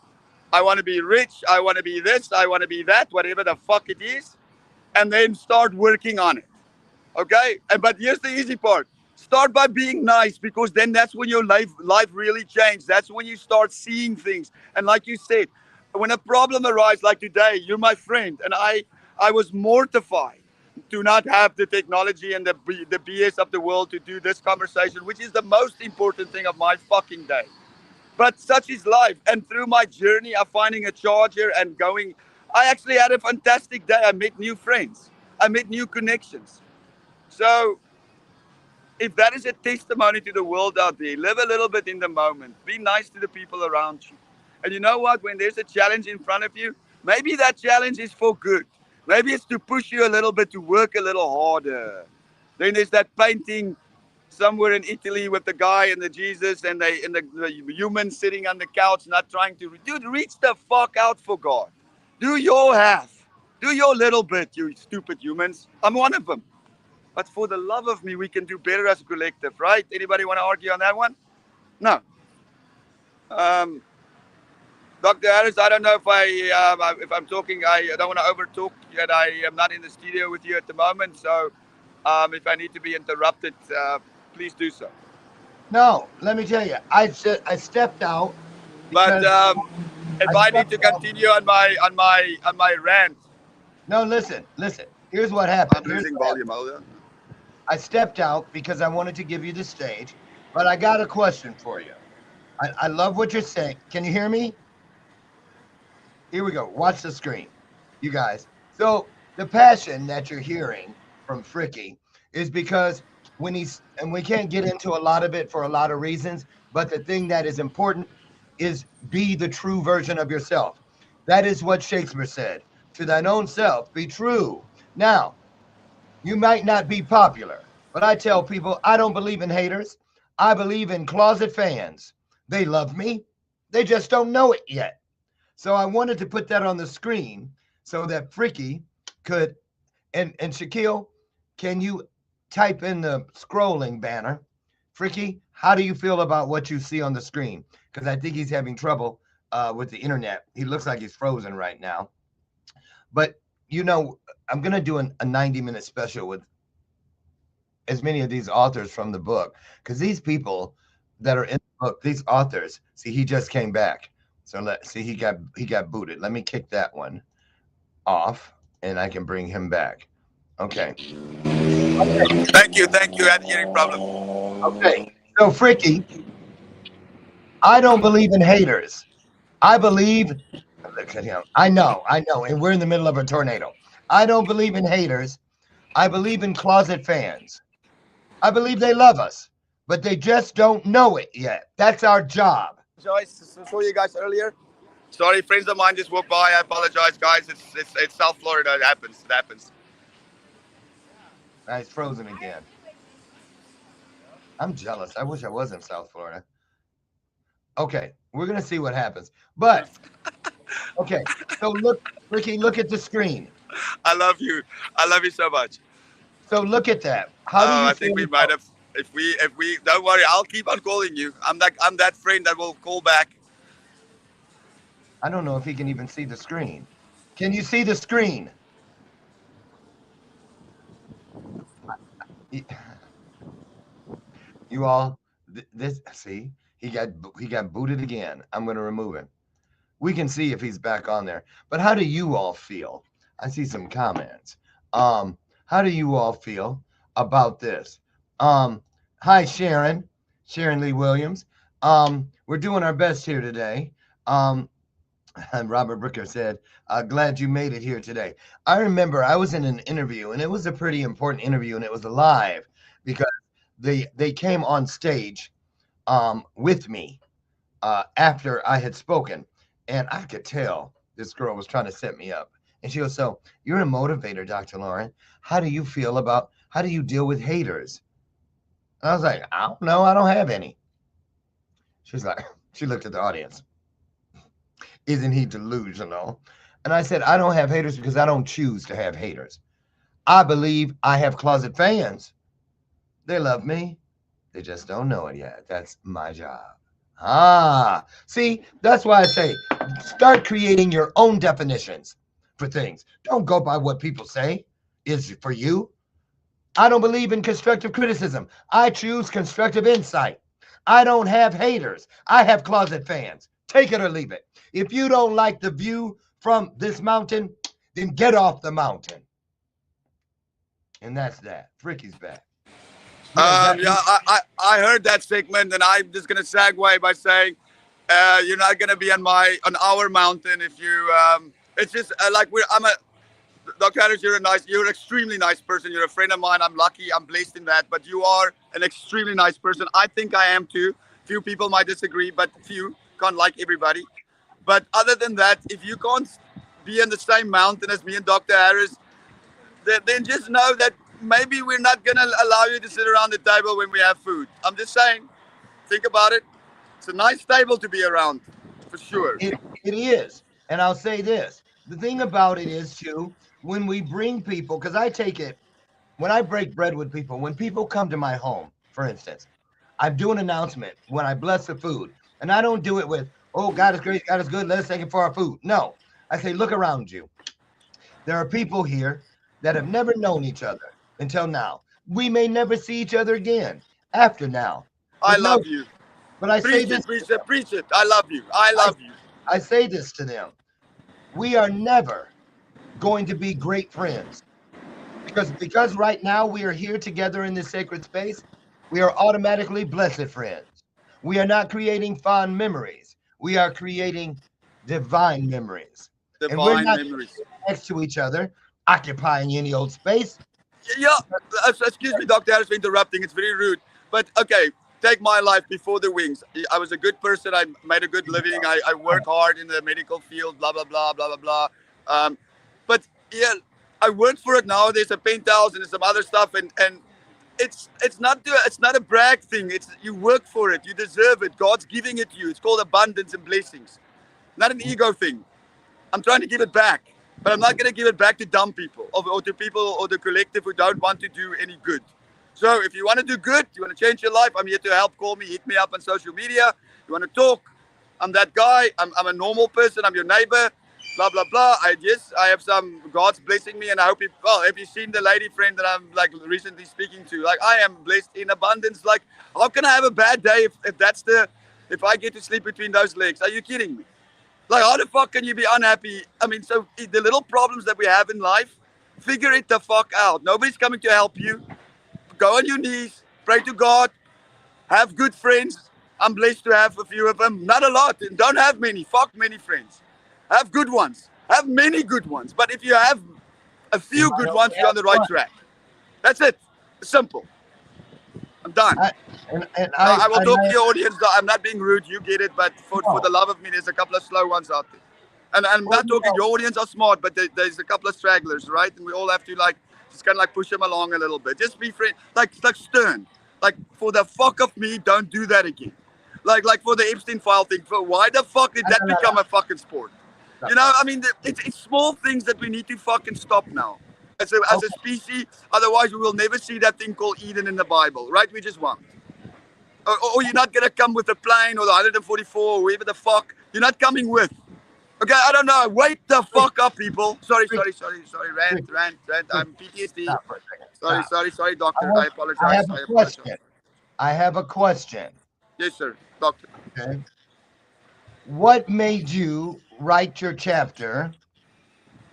I want to be rich. I want to be this. I want to be that, whatever the fuck it is. And then start working on it. Okay? But here's the easy part. Start by being nice, because then that's when your life really changes. That's when you start seeing things. And like you said, when a problem arises like today, you're my friend. And I was mortified to not have the technology and the BS of the world to do this conversation, which is the most important thing of my fucking day. But such is life. And through my journey of finding a charger and going, I actually had a fantastic day. I met new friends, I made new connections. So if that is a testimony to the world out there, live a little bit in the moment. Be nice to the people around you. And you know what? When there's a challenge in front of you, maybe that challenge is for good. Maybe it's to push you a little bit to work a little harder. Then there's that painting somewhere in Italy with the guy and the Jesus and the human sitting on the couch, not trying to. Dude, reach the fuck out for God. Do your half. Do your little bit, you stupid humans. I'm one of them. But for the love of me, we can do better as a collective, right? Anybody want to argue on that one? No. Um, Dr. Harris, I don't know if I'm talking. I don't want to overtalk. Yet I am not in the studio with you at the moment. So if I need to be interrupted, please do so. No, let me tell you, I stepped out But because if I I need stepped to out. continue on my rant, No, listen. Here's what I'm happened. losing volume. Hold on. I stepped out because I wanted to give you the stage, but I got a question for you. I love what you're saying. Can you hear me? Here we go. Watch the screen, you guys. So the passion that you're hearing from Fricky is because and we can't get into a lot of it for a lot of reasons, but the thing that is important is be the true version of yourself. That is what Shakespeare said. To thine own self, be true. Now, you might not be popular, but I tell people I don't believe in haters. I believe in closet fans. They love me. They just don't know it yet. So I wanted to put that on the screen so that Fricky could, and Shaquille, can you type in the scrolling banner? Fricky, how do you feel about what you see on the screen? Because I think he's having trouble with the internet. He looks like he's frozen right now. But, I'm going to do a 90-minute special with as many of these authors from the book, because these people that are in the book, these authors, see, he just came back. So let's see, he got booted. Let me kick that one off and I can bring him back. Okay. Thank you. I had a hearing problem. Okay. So Fricky, I don't believe in haters. I believe, look at him. I know, and we're in the middle of a tornado. I don't believe in haters. I believe in closet fans. I believe they love us, but they just don't know it yet. That's our job. Joyce, I saw you guys earlier. Sorry, friends of mine just walked by. I apologize, guys. It's South Florida. It happens. It happens. It's frozen again. I'm jealous. I wish I was in South Florida. Okay, we're gonna see what happens. But okay, so look, Ricky, look at the screen. I love you. I love you so much. So look at that. How do you I feel? think we might have. If we don't worry, I'll keep on calling you. I'm that friend that will call back. I don't know if he can even see the screen. Can you see the screen? You all, this see, he got booted again. I'm going to remove him. We can see if he's back on there. But how do you all feel? I see some comments. How do you all feel about this? Hi, Sharon Lee Williams. We're doing our best here today. And Robert Brooker said, glad you made it here today. I remember I was in an interview, and it was a pretty important interview, and it was live because they came on stage with me after I had spoken, and I could tell this girl was trying to set me up. And she goes, so you're a motivator, Dr. Lauren. How do you deal with haters? And I was like, I don't know. I don't have any. She's like, she looked at the audience. Isn't he delusional? And I said, I don't have haters because I don't choose to have haters. I believe I have closet fans. They love me. They just don't know it yet. That's my job. See, that's why I say start creating your own definitions for things. Don't go by what people say is for you. I don't believe in constructive criticism. I choose constructive insight. I don't have haters. I have closet fans. Take it or leave it. If you don't like the view from this mountain, then get off the mountain. And that's that. Fricky's back. I heard that segment, and I'm just gonna segue by saying, you're not gonna be on our mountain if you. It's just Dr. Harris, you're an extremely nice person. You're a friend of mine. I'm lucky. I'm blessed in that. But you are an extremely nice person. I think I am too. Few people might disagree, but few can't like everybody. But other than that, if you can't be in the same mountain as me and Dr. Harris, then just know that maybe we're not going to allow you to sit around the table when we have food. I'm just saying, think about it. It's a nice table to be around, for sure. It is. And I'll say this. The thing about it is, too, when we bring people, because I take it when I break bread with people, when people come to my home, for instance, I do an announcement when I bless the food, and I don't do it with, "Oh, God is great, God is good, let us thank Him for our food." No, I say, look around you. There are people here that have never known each other until now. We may never see each other again after now. I But no, love you. but I say Preach this it, preach it, preach it. I love you. I I, love you. I say this to them. We are never going to be great friends because right now we are here together in this sacred space. We are automatically blessed friends. We are not creating fond memories. We are creating divine memories. And we're Divine not memories. next to each other, occupying any old space. Yeah, excuse me, Dr. Harris, for interrupting. It's very rude. But okay, take my life before the wings. I was a good person. I made a good living. I work hard in the medical field, blah, blah, blah, blah, blah, blah. But yeah, I work for it now. There's a penthouse and some other stuff. And it's not a brag thing. It's you work for it. You deserve it. God's giving it to you. It's called abundance and blessings. Not an ego thing. I'm trying to give it back, but I'm not going to give it back to dumb people or to people or the collective who don't want to do any good. So if you want to do good, you want to change your life, I'm here to help. Call me, hit me up on social media. You want to talk? I'm that guy. I'm a normal person. I'm your neighbor. Blah blah blah. I have some God's blessing me, and I hope you. Well, have you seen the lady friend that I'm like recently speaking to? Like I am blessed in abundance. Like how can I have a bad day if I get to sleep between those legs? Are you kidding me? Like, how the fuck can you be unhappy? I mean, so the little problems that we have in life, figure it the fuck out. Nobody's coming to help you. Go on your knees, pray to God, have good friends. I'm blessed to have a few of them. Not a lot. Don't have many. Fuck many friends. Have good ones. Have many good ones. But if you have a few good ones, you're on the right track. That's it. Simple. I'm done. I will talk to your audience. I'm not being rude. You get it. But for the love of me, there's a couple of slow ones out there. And I'm not talking, your audience are smart, but there's a couple of stragglers, right? And we all have to like, just kind of like push them along a little bit. Just be friend, like stern. Like for the fuck of me, don't do that again. Like for the Epstein file thing. For why the fuck did that become a fucking sport? You know, I mean, it's small things that we need to fucking stop now. As a species, otherwise we will never see that thing called Eden in the Bible, right? We just won't. Or you're not gonna come with the plane or the 144 or whoever the fuck you're not coming with. Okay, I don't know. Wake the fuck up, people. Sorry. Rant. I'm PTSD. Sorry, doctor. I apologize. I have a question. I have a question. Yes, sir, doctor. Okay. What made you write your chapter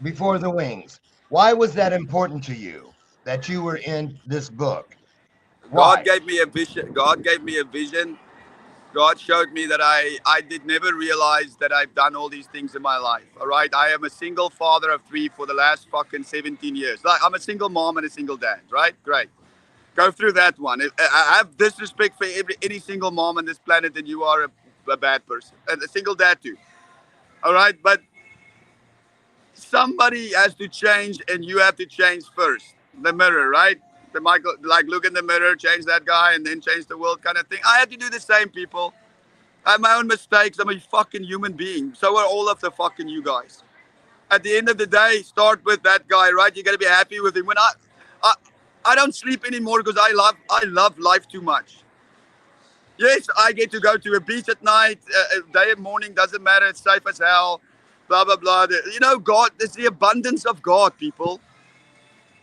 Before the Wings? Why was that important to you that you were in this book? Why? God gave me a vision. God showed me that I did never realize that I've done all these things in my life. All right. I am a single father of 3 for the last fucking 17 years. Like I'm a single mom and a single dad. Right. Great. Go through that one. I have disrespect for any single mom on this planet, and you are a bad person. And a single dad too. All right. But somebody has to change, and you have to change first. The mirror, right? The Michael, like look in the mirror, change that guy, and then change the world kind of thing. I had to do the same, people. I have my own mistakes. I'm a fucking human being. So are all of the fucking you guys. At the end of the day, start with that guy, right? You gotta be happy with him. When I don't sleep anymore because I love life too much. Yes, I get to go to a beach at night, day and morning, doesn't matter. It's safe as hell. Blah blah blah. You know, God. It's the abundance of God, people.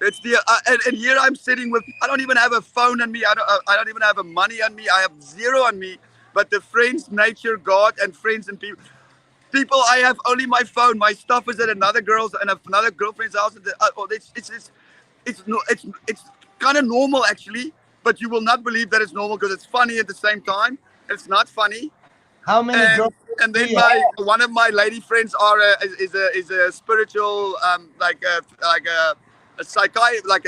It's the and here I'm sitting with. I don't even have a phone on me. I don't even have a money on me. I have zero on me. But the friends, nature, God, and friends and people. People, I have only my phone. My stuff is at another girl's and another girlfriend's house. It's kind of normal actually, but you will not believe that it's normal because it's funny at the same time. It's not funny. How many girls? And then one of my lady friends is a spiritual like a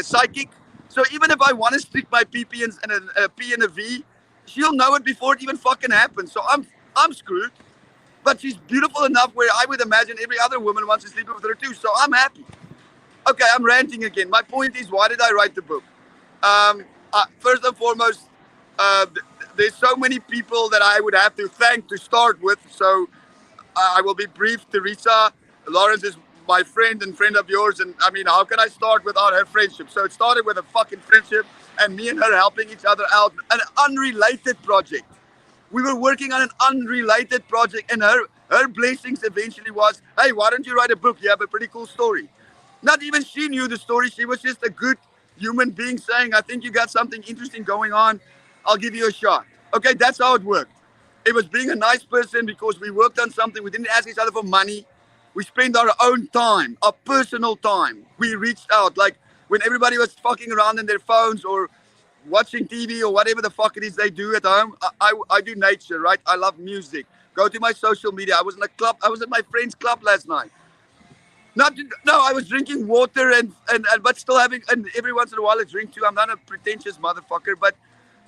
psychic. So even if I want to stick my PP and a P and a V, she'll know it before it even fucking happens. So I'm screwed. But she's beautiful enough where I would imagine every other woman wants to sleep with her too. So I'm happy. Okay, I'm ranting again. My point is, why did I write the book? First and foremost, there's so many people that I would have to thank to start with. So I will be brief. Teresa, Lawrence is my friend and friend of yours. And I mean, how can I start without her friendship? So it started with a fucking friendship and me and her helping each other out. An unrelated project. We were working on an unrelated project, and her blessings eventually was, hey, why don't you write a book? You have a pretty cool story. Not even she knew the story. She was just a good human being saying, I think you got something interesting going on. I'll give you a shot. Okay, that's how it worked. It was being a nice person because we worked on something. We didn't ask each other for money. We spent our own time, our personal time. We reached out. Like when everybody was fucking around in their phones or watching TV or whatever the fuck it is they do at home, I do nature, right? I love music. Go to my social media. I was in a club. I was at my friend's club last night. No, I was drinking water and but still having, and every once in a while I drink too. I'm not a pretentious motherfucker, but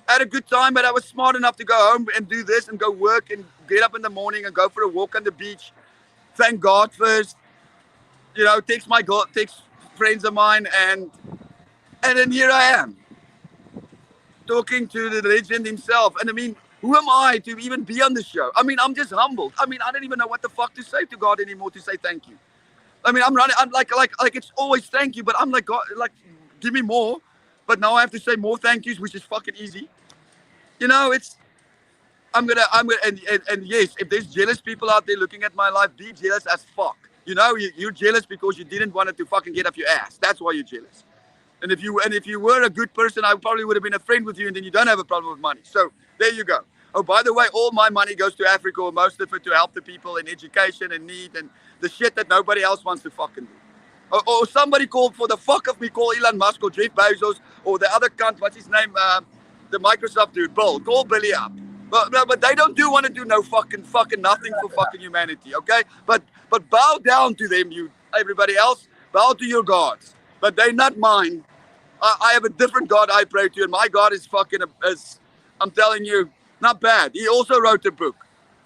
I had a good time. But I was smart enough to go home and do this and go work and get up in the morning and go for a walk on the beach. Thank God first, text friends of mine, and then here I am talking to the legend himself. And I mean, who am I to even be on the show? I mean, I'm just humbled. I mean, I don't even know what the fuck to say to God anymore to say thank you. I mean, I'm running. I'm like it's always thank you, but I'm like, God, like, give me more. But now I have to say more thank yous, which is fucking easy. And yes, if there's jealous people out there looking at my life, be jealous as fuck. You're jealous because you didn't want it to fucking get off your ass. That's why you're jealous. And if you were a good person, I probably would have been a friend with you, and then you don't have a problem with money. So there you go. Oh, by the way, all my money goes to Africa, or most of it to help the people in education and need and the shit that nobody else wants to fucking do. Or somebody called, for the fuck of me, call Elon Musk or Jeff Bezos or the other cunt, what's his name, the Microsoft dude, Bill. Call Billy up. But they don't want to do no fucking nothing for fucking humanity, okay? But bow down to them, you everybody else. Bow to your gods, but they're not mine. I have a different God I pray to, and my God is fucking, I'm telling you, not bad. He also wrote a book,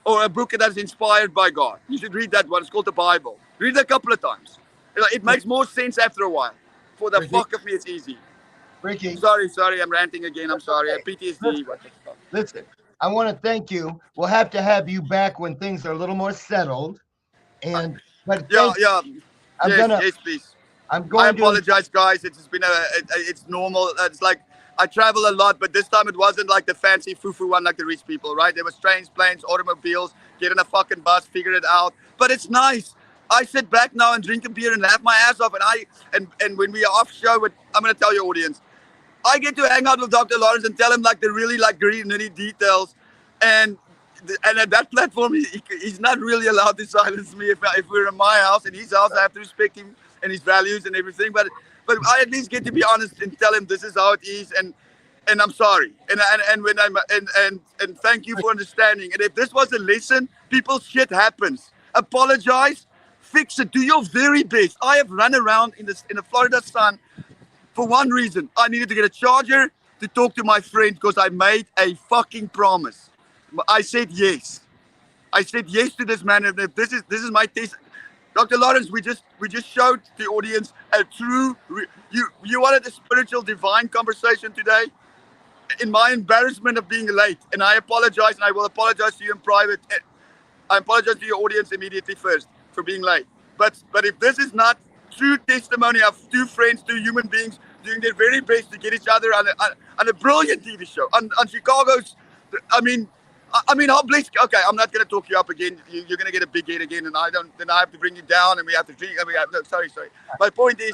or a book that's inspired by God. You should read that one. It's called the Bible. Read it a couple of times. It makes more sense after a while. For the fuck of me, it's easy. Ricky. Sorry, I'm ranting again. I'm sorry. I have PTSD. Listen, I want to thank you. We'll have to have you back when things are a little more settled. But yes, please. I apologize, guys. It's been it's normal. It's like I travel a lot, but this time it wasn't like the fancy foo-foo one like the rich people, right? There was trains, planes, automobiles, get in a fucking bus, figure it out. But it's nice. I sit back now and drink a beer and laugh my ass off. And when we are off show, I'm going to tell your audience, I get to hang out with Dr. Lawrence and tell him like the really like nitty details. And at that platform, he's not really allowed to silence me. If we're in my house and his house, I have to respect him and his values and everything. But I at least get to be honest and tell him this is how it is. And I'm sorry. And thank you for understanding. And if this was a lesson, people's shit happens. Apologize. Fix it. Do your very best. I have run around in the Florida sun for one reason. I needed to get a charger to talk to my friend because I made a fucking promise. I said yes. I said yes to this man. And if this is my test. Dr. Lawrence, we just showed the audience a true. You wanted a spiritual, divine conversation today. In my embarrassment of being late, and I apologize, and I will apologize to you in private. I apologize to your audience immediately first for being late. But if this is not true testimony of two friends, two human beings doing their very best to get each other on a brilliant TV show on Chicago's, I mean, how blessed. Okay, I'm not going to talk you up again. You're going to get a big hit again, and then I have to bring you down, and we have to drink. Sorry. My point is,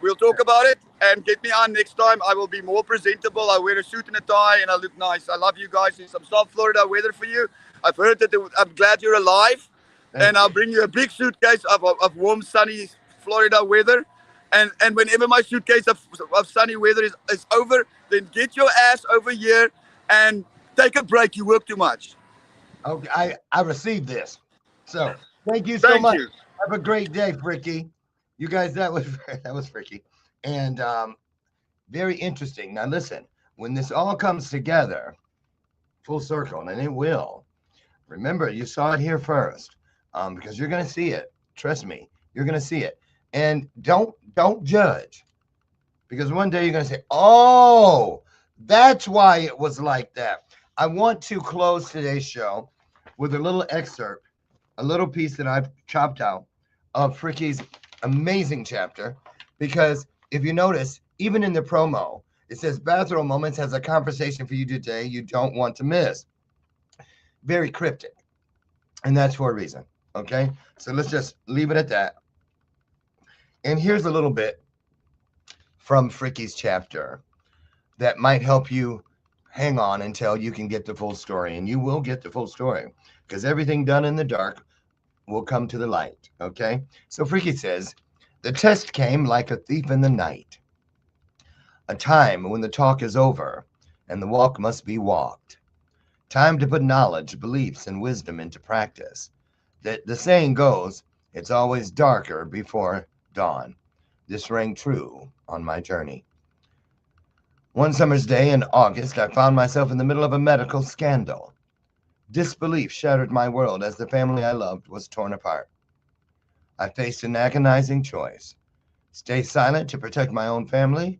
we'll talk about it and get me on next time. I will be more presentable. I'll wear a suit and a tie, and I'll look nice. I love you guys. It's some South Florida weather for you. I've heard that. I'm glad you're alive, and I'll bring you a big suitcase of warm, sunny Florida weather. And whenever my suitcase of sunny weather is over, then get your ass over here and take a break. You work too much. Okay, I received this. So thank you so much. Have a great day, Fricky. You guys, that was Fricky. And very interesting. Now listen, when this all comes together, full circle, and it will, remember, you saw it here first, because you're going to see it. Trust me, you're going to see it. And don't judge, because one day you're going to say, oh, that's why it was like that. I want to close today's show with a little excerpt, a little piece that I've chopped out of Fricky's amazing chapter, because if you notice, even in the promo, it says Bathrobe Moments has a conversation for you today you don't want to miss. Very cryptic. And that's for a reason. Okay? So let's just leave it at that. And here's a little bit from Fricky's chapter that might help you hang on until you can get the full story. And you will get the full story, because everything done in the dark will come to the light. Okay? So Fricky says, the test came like a thief in the night. A time when the talk is over and the walk must be walked. Time to put knowledge, beliefs, and wisdom into practice. The saying goes, it's always darker before dawn. This rang true on my journey. One summer's day in August, I found myself in the middle of a medical scandal. Disbelief shattered my world as the family I loved was torn apart. I faced an agonizing choice: stay silent to protect my own family,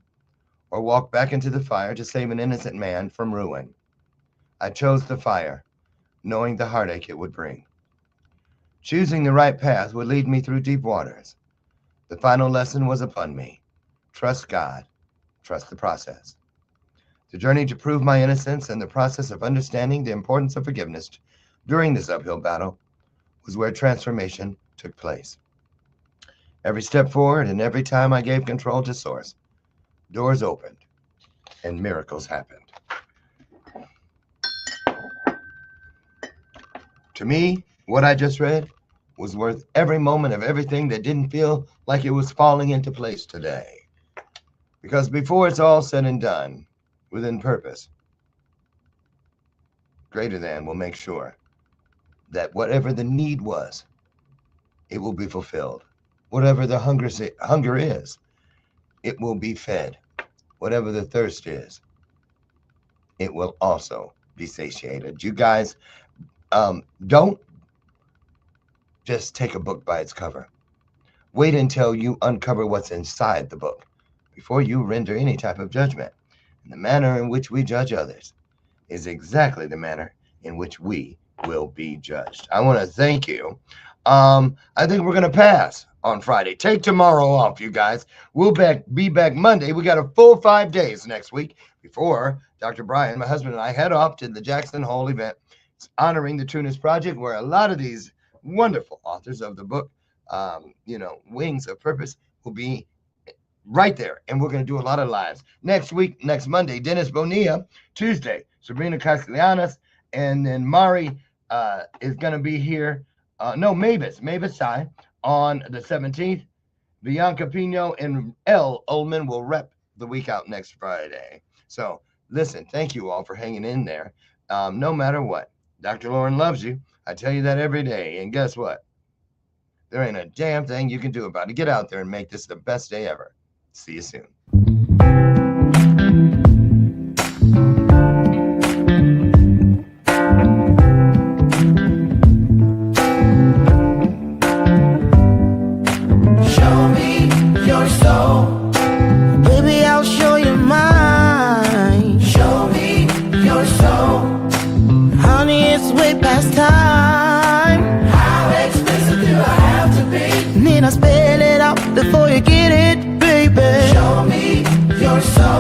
or walk back into the fire to save an innocent man from ruin. I chose the fire, knowing the heartache it would bring. Choosing the right path would lead me through deep waters. The final lesson was upon me. Trust God, trust the process. The journey to prove my innocence and the process of understanding the importance of forgiveness during this uphill battle was where transformation took place. Every step forward and every time I gave control to Source, doors opened and miracles happened. To me, what I just read was worth every moment of everything that didn't feel like it was falling into place today. Because before it's all said and done, within purpose, greater than will make sure that whatever the need was, it will be fulfilled. Whatever the hunger is, it will be fed. Whatever the thirst is, it will also be satiated. You guys, don't just take a book by its cover. Wait until you uncover what's inside the book before you render any type of judgment. And the manner in which we judge others is exactly the manner in which we will be judged. I want to thank you. I think we're going to pass on Friday. Take tomorrow off, you guys. We'll be back Monday. We got a full 5 days next week before Dr. Brian, my husband, and I head off to the Jackson Hole event. It's honoring the Tunis Project, where a lot of these wonderful authors of the book, Wings of Purpose, will be right there. And we're going to do a lot of lives. Next week, next Monday, Dennis Bonilla. Tuesday, Sabrina Castellanos. And then Mari is going to be here. Mavis Sai on the 17th. Bianca Pino and L. Ullman will rep the week out next Friday. So, listen, thank you all for hanging in there. No matter what, Dr. Lauren loves you. I tell you that every day. And guess what? There ain't a damn thing you can do about it. Get out there and make this the best day ever. See you soon. Show me your soul. Baby, I'll show you mine. Show me your soul. Honey, it's way past time. How expensive do I have to be? Need I spell it out before you get it, baby? Show me your soul.